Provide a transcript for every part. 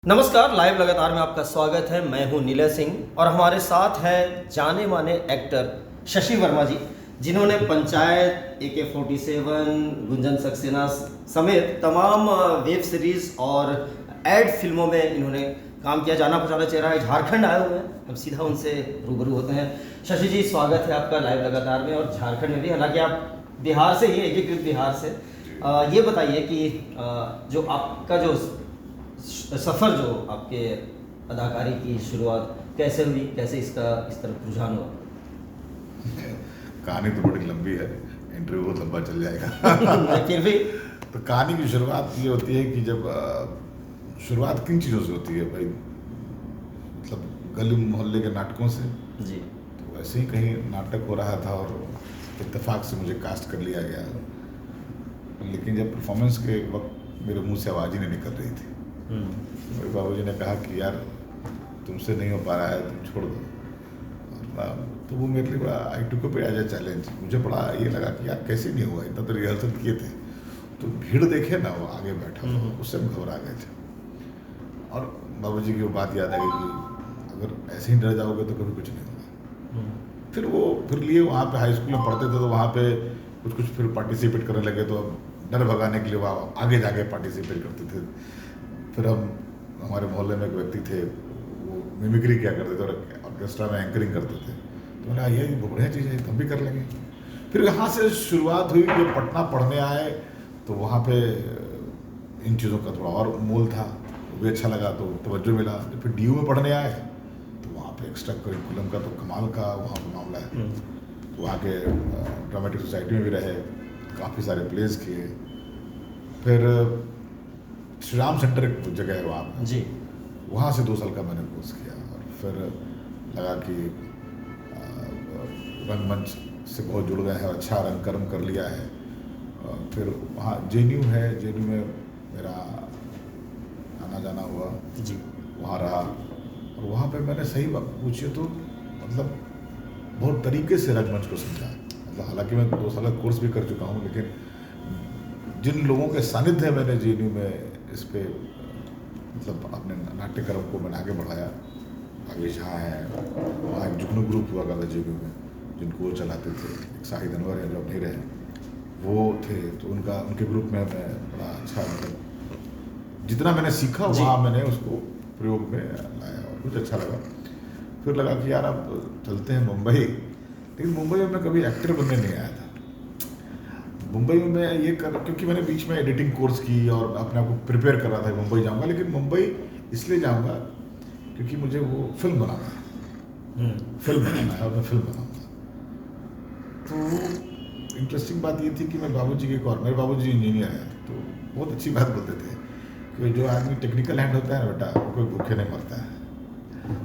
नमस्कार, लाइव लगातार में आपका स्वागत है। मैं हूं नीलय सिंह और हमारे साथ हैं जाने माने एक्टर शशि वर्मा जी, जिन्होंने पंचायत, AK-47, गुंजन सक्सेना समेत तमाम वेब सीरीज और एड फिल्मों में इन्होंने काम किया। जाना पहचाना चेहरा है, झारखंड आए हुए हैं, हम सीधा उनसे रूबरू होते हैं। शशि जी, स्वागत है आपका लाइव लगातार में और झारखंड में भी, हालांकि आप बिहार से ही, एकीकृत बिहार से। ये बताइए कि जो आपका जो सफ़र, जो आपके अदाकारी की शुरुआत कैसे हुई, कैसे इसका इस तरफ रुझान हुआ? कहानी तो बड़ी लंबी है, इंटरव्यू बहुत लंबा चल जाएगा। फिर भी तो कहानी की शुरुआत ये होती है कि जब शुरुआत किन चीज़ों से होती है भाई, मतलब गली मोहल्ले के नाटकों से जी। तो ऐसे ही कहीं नाटक हो रहा था और इत्तेफाक से मुझे कास्ट कर लिया गया, लेकिन जब परफॉर्मेंस के वक्त मेरे मुंह से आवाज़ ही नहीं निकल रही थी। मेरे बाबूजी ने कहा कि यार तुमसे नहीं हो पा रहा है, तुम छोड़ दो। तो वो मेरे लिए बड़ा I took up as a challenge. मुझे बड़ा ये लगा कि यार कैसे नहीं हुआ, इतना तो रिहर्सल किए थे। तो भीड़ देखे ना, वो आगे बैठा था, उससे हम घबरा गए थे। और बाबूजी की वो बात याद आ गई कि अगर ऐसे ही डर जाओगे तो कभी कुछ नहीं होगा। फिर लिए वहाँ पे हाई स्कूल में पढ़ते थे, तो वहाँ पे कुछ फिर पार्टिसिपेट करने लगे, तो अब डर भगाने के लिए वहाँ आगे जाके पार्टिसिपेट करते थे। फिर हमारे मोहल्ले में एक व्यक्ति थे, वो मिमिक्री क्या करते थे और ऑर्केस्ट्रा में एंकरिंग करते थे। तो मैंने ये बढ़िया चीज़ है, हम भी कर लेंगे। फिर यहाँ से शुरुआत हुई। जब पटना पढ़ने आए तो वहाँ पे इन चीज़ों का थोड़ा और मोल था, वो भी अच्छा लगा, तो तवज्जो मिला। फिर DU में पढ़ने आए तो वहाँ पे एक्स्ट्रा करिकुलम का तो कमाल का वहाँ पर मामला है। वहाँ के ड्रामेटिक सोसाइटी में भी रहे, काफ़ी सारे प्लेस किए। फिर श्री राम सेंटर एक जगह है वहाँ पर जी, वहाँ से 2 साल का मैंने कोर्स किया। और फिर लगा कि रंगमंच से बहुत जुड़ गए हैं और अच्छा रंग कर्म कर लिया है। फिर वहाँ JNU है, JNU में मेरा आना जाना हुआ जी। वहाँ रहा। और वहाँ पे मैंने सही बात पूछिए तो मतलब बहुत तरीके से रंगमंच को समझा। मतलब हालांकि मैं 2 साल का कोर्स भी कर चुका हूँ, लेकिन जिन लोगों के सानिध्य मैंने JNU में इस पे मतलब अपने नाट्यक्रम को मैंने आगे बढ़ाया। आगे जहाँ है वहाँ एक जुगनू ग्रुप हुआ करता JNU में, जिनको वो चलाते थे। एक शाहिद अनवर है जो अब नहीं रहे, वो थे। तो उनके ग्रुप में मैं बड़ा अच्छा, मतलब जितना मैंने सीखा वहाँ मैंने उसको प्रयोग में लाया और कुछ अच्छा लगा। फिर लगा कि यार अब चलते हैं मुंबई। लेकिन मुंबई में मैं कभी एक्टर बनने नहीं आया था। मुंबई में मैं ये क्योंकि मैंने बीच में एडिटिंग कोर्स की और अपने आप को प्रिपेयर कर रहा था मुंबई जाऊंगा, लेकिन मुंबई इसलिए जाऊंगा क्योंकि मुझे वो फिल्म बनाना है। फिल्म बनाना है और मैं फिल्म बनाऊंगा। तो इंटरेस्टिंग बात ये थी कि मैं बाबूजी के मेरे बाबूजी इंजीनियर हैं, तो बहुत अच्छी बात बोलते थे कि जो आदमी टेक्निकल हैंड होता है ना बेटा, वो कोई भूखे नहीं मरता है।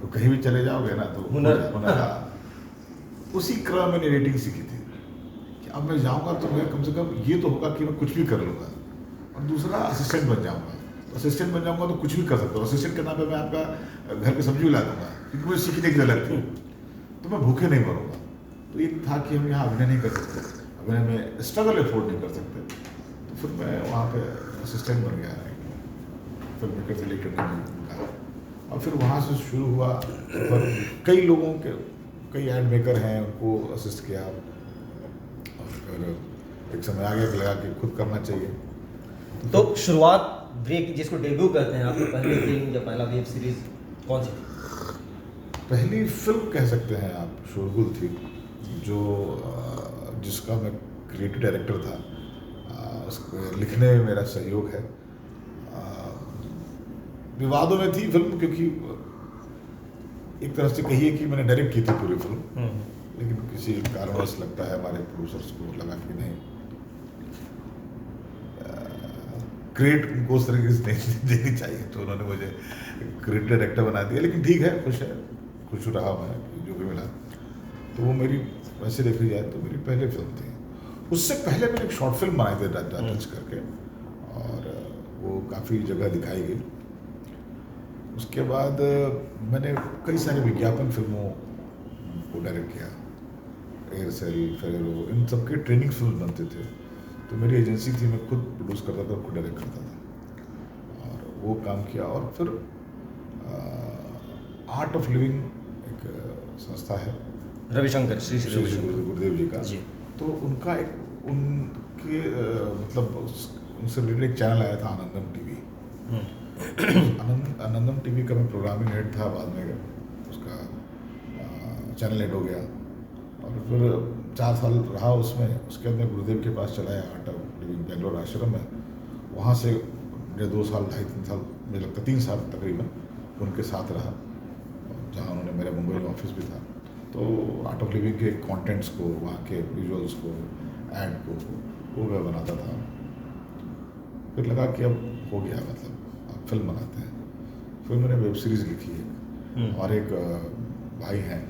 तो कहीं भी चले जाओगे ना तो हुनर। उसी क्रम में एडिटिंग सीखी थी कि अब मैं जाऊंगा तो मैं कम से कम ये तो होगा कि मैं कुछ भी कर लूँगा। और दूसरा, असिस्टेंट बन जाऊंगा। असिस्टेंट बन जाऊंगा तो कुछ भी कर सकता हूँ। असिस्टेंट के नाम पे मैं आपका घर की सब्जी ला दूंगा, क्योंकि मुझे सीखने की जरूरत थी। तो मैं भूखे नहीं मरूंगा। तो एक था कि हम यहाँ अभिनय नहीं कर सकते, अभिनय में स्ट्रगल अफोर्ड नहीं कर सकते। तो फिर मैं वहाँ पे असिस्टेंट बन गया, फिल्म मेकर से लेकर नहीं। और फिर वहाँ से शुरू हुआ। पर कई लोगों के, कई एड मेकर हैं, उनको असिस्ट किया। और फिर एक समय आ गया कि लगा कि खुद करना चाहिए। तो शुरुआत, ब्रेक जिसको डेब्यू कहते हैं, आपकी पहली फिल्म या पहला वेब सीरीज कौन सी थी? पहली फिल्म कह सकते हैं आप शोरगुल थी, जो जिसका मैं क्रिएटिव डायरेक्टर था। उसको लिखने में मेरा सहयोग है। विवादों में थी फिल्म, क्योंकि एक तरह से कहिए कि मैंने डायरेक्ट की थी पूरी फिल्म, लेकिन किसी कारणवश लगता है हमारे प्रोड्यूसर्स को लगा कि नहीं, क्रेडिट उनको उस तरीके से नहीं देनी चाहिए, तो उन्होंने मुझे क्रिएटिव डायरेक्टर बना दिया। लेकिन ठीक है, खुश रहा मैं जो भी मिला। तो वो मेरी, वैसे देखी जाए तो मेरी पहली फिल्म थी। उससे पहले मैंने एक शॉर्ट फिल्म बनाई थी टच करके, और वो काफ़ी जगह दिखाई गई। उसके बाद मैंने कई सारे विज्ञापन फिल्मों को डायरेक्ट किया। एयरसेल, फेरो, इन सबके ट्रेनिंग फिल्म बनते थे। तो मेरी एजेंसी थी, मैं खुद प्रोड्यूस करता था, खुद डायरेक्ट करता था, और वो काम किया। और फिर आर्ट ऑफ लिविंग एक संस्था है रविशंकर, श्री श्री श्री रविशंकर गुरुदेव जी का। जी। तो उनका एक उनके मतलब उनसे रिलेटेड एक चैनल आया था आनंदम टीवी। आनंदम टीवी का मैं प्रोग्रामिंग हेड था, बाद में उसका चैनल हेड हो गया और फिर 4 साल रहा उसमें। उसके बाद मैं गुरुदेव के पास चला गया आर्ट ऑफ लिविंग बेंगलोर आश्रम में। वहाँ से मुझे 2 साल 2.5-3 साल मुझे लगता 3 साल तकरीबन उनके साथ रहा, जहाँ उन्होंने मेरा मुंबई में ऑफिस भी था। तो आर्ट ऑफ लिविंग के कंटेंट्स को, वहाँ के विजुअल्स को, ऐड को वो मैं बनाता था। फिर लगा कि अब हो गया, मतलब अब फिल्म बनाते हैं। फिर मैंने वेब सीरीज़ लिखी है और एक भाई हैं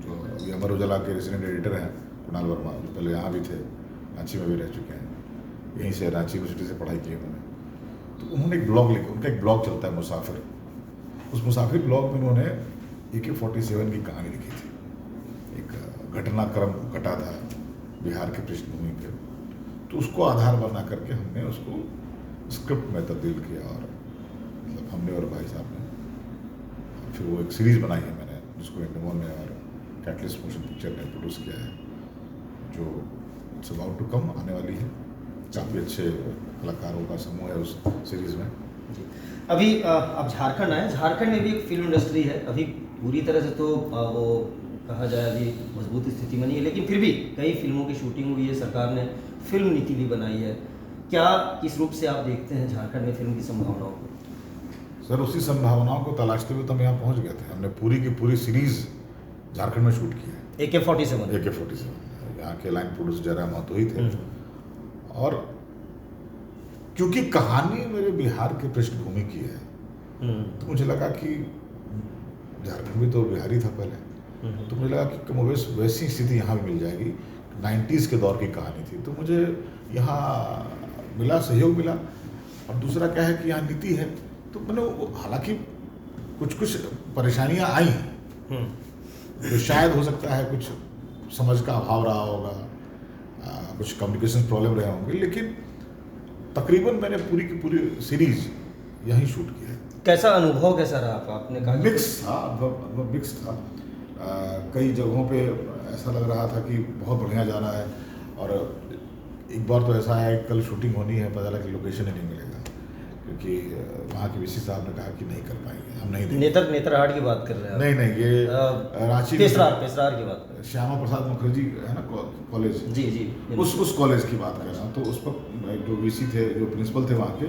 जो अभी अमर उजाला के रेजिडेंट एडिटर हैं, कुणाल वर्मा, जो पहले यहाँ भी थे, रांची में भी रह चुके हैं, यहीं से रांची यूनिवर्सिटी से पढ़ाई की उन्होंने। तो उन्होंने एक ब्लॉग लिखा, उनका एक ब्लॉग चलता है मुसाफिर। उस मुसाफिर ब्लॉग में उन्होंने AK-47 की कहानी लिखी थी। एक घटनाक्रम घटा था बिहार की पृष्ठभूमि पे, तो उसको आधार बना करके हमने उसको स्क्रिप्ट में तब्दील किया और मतलब हमने और भाई साहब ने फिर वो एक सीरीज़ बनाई है मैंने, जिसको इंडमोल ने और कैटलिस्ट मोशन पिक्चर ने प्रोड्यूस किया है, जो इट्स अबाउट टू कम आने वाली है। काफ़ी अच्छे कलाकारों का समूह है उस सीरीज़ में। अभी आप झारखंड आए, झारखंड में भी एक फिल्म इंडस्ट्री है। अभी पूरी तरह से तो वो कहा जाए अभी मजबूत स्थिति में नहीं है, लेकिन फिर भी कई फिल्मों की शूटिंग हुई है, सरकार ने फिल्म नीति भी बनाई है। क्या किस रूप से आप देखते हैं झारखंड में फिल्म की संभावनाओं को? सर, उसी संभावनाओं को तलाशते हुए तो हम यहाँ पहुँच गए थे। हमने पूरी की पूरी सीरीज़ झारखंड में शूट की है। AK-47 यहाँ के लाइन प्रोड्यूसर जयराम महतो ही थे। और क्योंकि कहानी मेरे बिहार की पृष्ठभूमि की है, तो मुझे लगा कि झारखंड भी तो बिहारी था पहले, तो मुझे लगा कि कमोबेश वैसी स्थिति यहाँ भी मिल जाएगी। 90s के दौर की कहानी थी, तो मुझे यहाँ मिला, सहयोग मिला। और दूसरा क्या है कि यहाँ नीति है, तो मैंने हालांकि कुछ परेशानियाँ आई हैं, तो शायद हो सकता है कुछ समझ का अभाव रहा होगा, कुछ कम्युनिकेशन प्रॉब्लम रहे होंगे, लेकिन तकरीबन मैंने पूरी की पूरी सीरीज यहीं शूट की है। कैसा अनुभव कैसा रहा आपका? आपने कहा मिक्स था। कई जगहों पे ऐसा लग रहा था कि बहुत बढ़िया जाना है, और एक बार तो ऐसा है कल शूटिंग होनी है, पता लगा कि लोकेशन ही नहीं मिलेगा, क्योंकि वहाँ के VC साहब ने कहा कि नहीं कर पाएंगे, हम नहीं देंगे। नेतरहाट की बात कर रहे हैं? नहीं, ये रांची पेशरार की बात कर रहे हैं। श्यामा प्रसाद मुखर्जी है ना कॉलेज, जी उस कॉलेज की बात कर रहा हूँ। तो उस पर जो VC थे, जो प्रिंसिपल थे वहाँ के,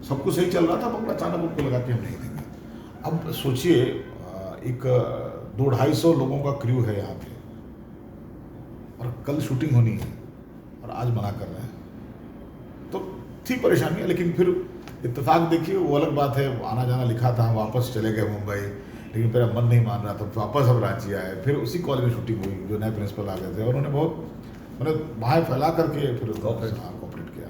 सब कुछ सही चल रहा था, मगर अचानक उनको लगा कि हम नहीं देंगे। अब सोचिए, एक 200-250 लोगों का क्रू है यहाँ पे, और कल शूटिंग होनी है और आज मना कर रहे हैं, तो थी परेशानी है। लेकिन फिर इत्तेफाक देखिए, वो अलग बात है, आना जाना लिखा था, हम वापस चले गए मुंबई, लेकिन मेरा मन नहीं मान रहा था, वापस हम रांची आए। फिर उसी कॉलेज में शूटिंग हुई, जो नए प्रिंसिपल आ गए थे, और उन्होंने बहुत बाहें फैला करके फिर कोऑपरेट किया।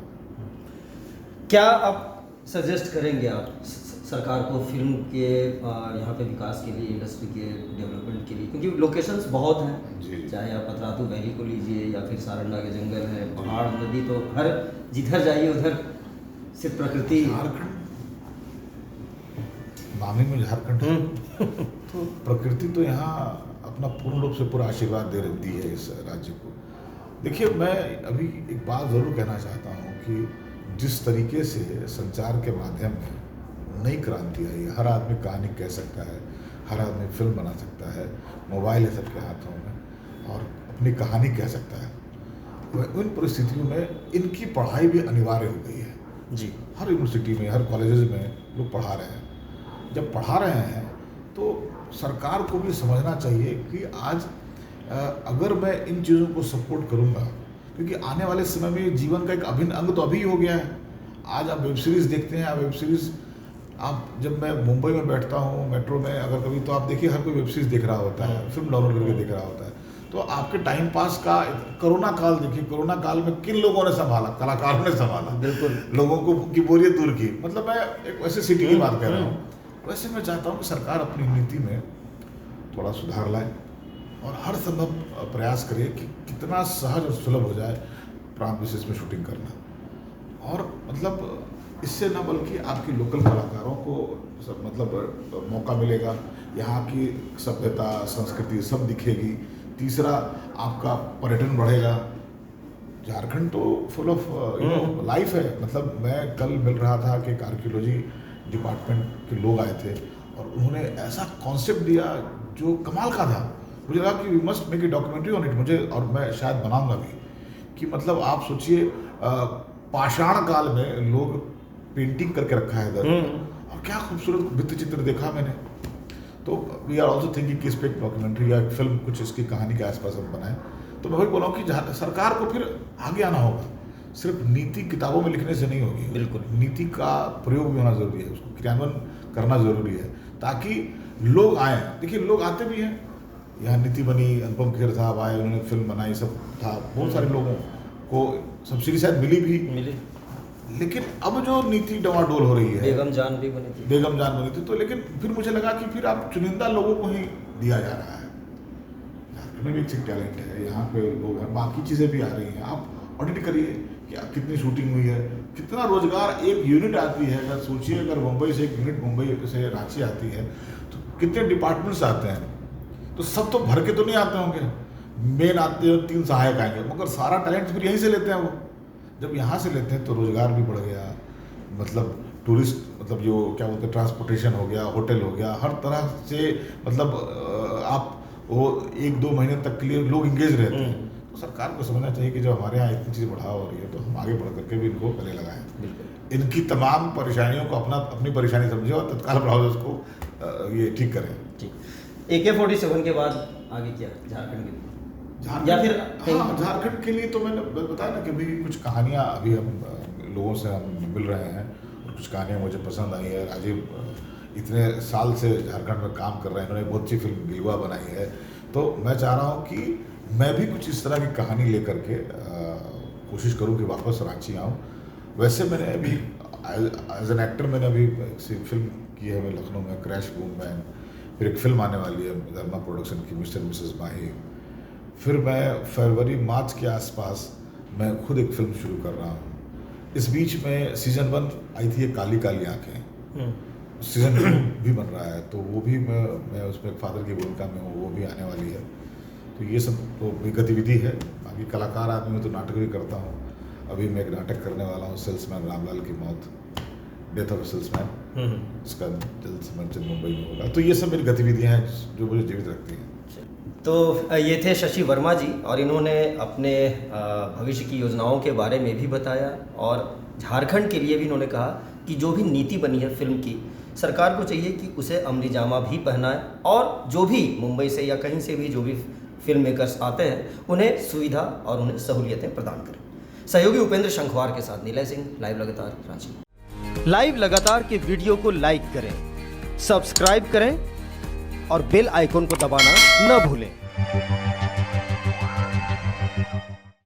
क्या आप सजेस्ट करेंगे आप सरकार को फिल्म के यहाँ पे विकास के लिए, इंडस्ट्री के डेवलपमेंट के लिए? क्योंकि लोकेशंस बहुत हैं, चाहे आप पतरातू वैली को लीजिए या फिर सारंडा के जंगल है, पहाड़, नदी, तो हर जिधर जाइए उधर सिर्फ प्रकृति। झारखंड नामी में झारखंड तो प्रकृति तो यहाँ अपना पूर्ण रूप से पूरा आशीर्वाद दे दी है इस राज्य को। देखिए, मैं अभी एक बात ज़रूर कहना चाहता हूँ कि जिस तरीके से संचार के माध्यम में नई क्रांति आई है, हर आदमी कहानी कह सकता है, हर आदमी फिल्म बना सकता है, मोबाइल है सबके हाथों में, और अपनी कहानी कह सकता है। उन परिस्थितियों में इनकी पढ़ाई भी अनिवार्य हो गई है जी। हर यूनिवर्सिटी में, हर कॉलेजेस में लोग पढ़ा रहे हैं। जब पढ़ा रहे हैं तो सरकार को भी समझना चाहिए कि आज अगर मैं इन चीज़ों को सपोर्ट करूँगा, क्योंकि आने वाले समय में जीवन का एक अभिन्न अंग तो अभी हो गया है। आज आप वेब सीरीज़ देखते हैं, वेब सीरीज़ आप, जब मैं मुंबई में बैठता हूँ मेट्रो में अगर कभी, तो आप देखिए हर कोई वेब सीरीज़ देख रहा होता है, फिल्म डाउनलोड करके देख रहा होता है। तो आपके टाइम पास का कोरोना काल देखिए, कोरोना काल में किन लोगों ने संभाला? कलाकारों ने संभाला, बिल्कुल, लोगों को की बोरियत दूर की। मतलब मैं एक वैसे सिटी की बात कर रहा हूँ। वैसे मैं चाहता हूँ कि सरकार अपनी नीति में थोड़ा सुधार लाए और हर संभव प्रयास करे कि कितना सहज और सुलभ हो जाए प्रांत विशेष में शूटिंग करना। और मतलब इससे न बल्कि आपकी लोकल कलाकारों को सब मतलब मौका मिलेगा, यहाँ की सभ्यता संस्कृति सब दिखेगी। तीसरा आपका पर्यटन बढ़ेगा। झारखंड तो फुल ऑफ लाइफ है। मतलब मैं कल मिल रहा था कि एक आर्कियोलॉजी डिपार्टमेंट के लोग आए थे और उन्होंने ऐसा कॉन्सेप्ट दिया जो कमाल का था। मुझे लगा कि we must make a documentary on it. मुझे, और मैं शायद बनाऊंगा भी, कि मतलब आप सोचिए पाषाण काल में लोग पेंटिंग करके रखा है इधर, और क्या खूबसूरत भित्ति चित्र देखा मैंने। तो वी आर ऑल्सो थिंकिंग कि इस पर एक डॉक्यूमेंट्री या एक फिल्म कुछ इसकी कहानी के आसपास हम बनाएं। तो मैं वही बोला हूँ कि सरकार को फिर आगे आना होगा। सिर्फ नीति किताबों में लिखने से नहीं होगी, बिल्कुल नीति का प्रयोग भी होना जरूरी है, उसको क्रियान्वयन करना जरूरी है, ताकि लोग आए। देखिए लोग आते भी हैं, यहाँ नीति बनी, अनुपम खेर साहब आए, उन्होंने फिल्म बनाई, सब था, बहुत सारे लोगों को सब्सिडी शायद मिली, लेकिन अब जो नीति डवाडोल हो रही है, बेगम जान बनी थी। तो लेकिन फिर मुझे लगा कि फिर आप चुनिंदा लोगों को ही दिया जा रहा है। झारखंड में भी एक टैलेंट है, यहाँ पे लोग हैं, बाकी चीज़ें भी आ रही हैं। आप ऑडिट करिए कि कितनी शूटिंग हुई है, कितना रोजगार एक यूनिट आती है। अगर सोचिए, अगर मुंबई से एक यूनिट मुंबई से रांची आती है तो कितने डिपार्टमेंट्स आते हैं। तो सब तो भर के तो नहीं आते होंगे, मेन आते हैं, 3 सहायक आएंगे, मगर सारा टैलेंट फिर यहीं से लेते हैं वो। जब यहाँ से लेते हैं तो रोजगार भी बढ़ गया, मतलब टूरिस्ट, मतलब जो क्या बोलते हैं, ट्रांसपोर्टेशन हो गया, होटल हो गया, हर तरह से मतलब आप वो 1-2 महीने तक के लिए लोग इंगेज रहते हैं। तो सरकार को समझना चाहिए कि जब हमारे यहाँ इतनी चीज़ बढ़ावा हो रही है तो हम आगे बढ़ करके भी इनको गले लगाएं, इनकी तमाम परेशानियों को अपनी परेशानी समझे और तत्काल ब्राउजर्स को ये ठीक करें। AK-47 के बाद आगे क्या झारखंड के या फिर हाँ, झारखंड के लिए तो मैंने बताया ना कि अभी कुछ कहानियाँ, अभी हम लोगों से हम मिल रहे हैं और कुछ कहानियाँ मुझे पसंद आई है। राजीव इतने साल से झारखंड में काम कर रहे हैं, इन्होंने बहुत अच्छी फिल्म गिलवा बनाई है। तो मैं चाह रहा हूँ कि मैं भी कुछ इस तरह की कहानी लेकर के कोशिश करूँ कि वापस रांची आऊँ। वैसे मैंने अभी एज एन एक्टर मैंने अभी फिल्म की है मैं लखनऊ में, क्रैश वूमन। फिर एक फिल्म आने वाली है धर्मा प्रोडक्शन की, मिस्टर मिसेस माही। फिर मैं फरवरी-मार्च के आसपास मैं खुद एक फिल्म शुरू कर रहा हूँ। इस बीच में सीज़न 1 आई थी, काली काली आँखें, सीज़न 2 भी बन रहा है, तो वो भी मैं उसमें एक फादर की भूमिका में हूँ, वो भी आने वाली है। तो ये सब तो गतिविधि है। बाकी कलाकार आदमी में तो नाटक भी करता हूँ। अभी मैं एक नाटक करने वाला हूँ, सेल्समैन रामलाल की मौत, डेथ ऑफ सेल्समैन, इसका जल्द से मंचन मुंबई में होगा। तो ये सब मेरी गतिविधियाँ हैं जो मुझे जीवित रखती हैं। तो ये थे शशि वर्मा जी, और इन्होंने अपने भविष्य की योजनाओं के बारे में भी बताया, और झारखंड के लिए भी इन्होंने कहा कि जो भी नीति बनी है फिल्म की, सरकार को चाहिए कि उसे अमली जामा भी पहनाए, और जो भी मुंबई से या कहीं से भी जो भी फिल्म मेकर्स आते हैं उन्हें सुविधा और उन्हें सहूलियतें प्रदान करें। सहयोगी उपेंद्र शंखवार के साथ नीलय सिंह, लाइव लगातार रांची। लाइव लगातार के वीडियो को लाइक करें, सब्सक्राइब करें और बेल आइकन को दबाना न भूलें।